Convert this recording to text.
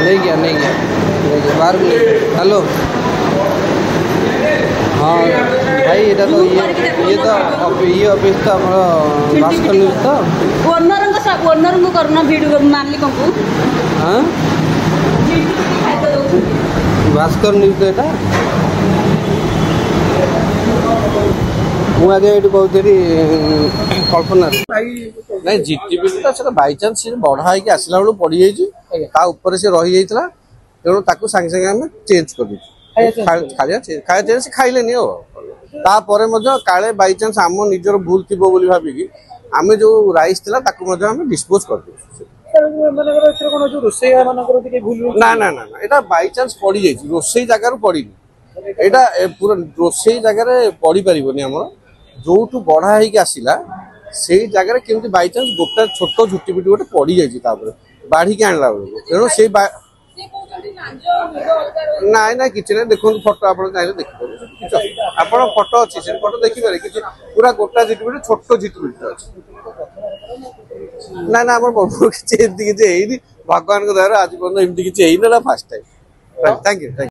नहीं गया बाहर हेलो हाँ भाई ये तो ये ऑफिस तो हमारा भास्कर न्यूज तो ओनर को करना वीडियो मालिक को हाँ भास्कर न्यूज तो यहाँ मुझे ये कहती कल्पना ना जीटीपी तो बाईचान्स बढ़ाई आसला बेलू पड़ जाऊपर से रही जाता तेणु ताकू सांगे सांगे आम चेंज कर खाया से खाइले तापर काले बाईचान्स आम निजर भूल थी भाविकी आम जो राइस था डिस्पोज कर ना ना ना यहाँ बाईचान्स पड़ जाए रोसई जगार पड़ी यहाँ पूरा रोसई जगार पड़ पारे आम जो बढ़ा आसला से जगह केमती बाईचान्स गोटे छोट झुटी पिटी गोटे पड़ जाए बाढ़ी आणला बेलू तेणु से ना ना कि देखो फोटो आप देखिए आप फोटो अच्छी से फोटो देखिए कि पूरा गोटा झिटपिटी छोट झिटपिटी अच्छे ना ना किसी भगवान को दया आज पर्यटन एमती किसी फास्ट टाइम थैंक यू।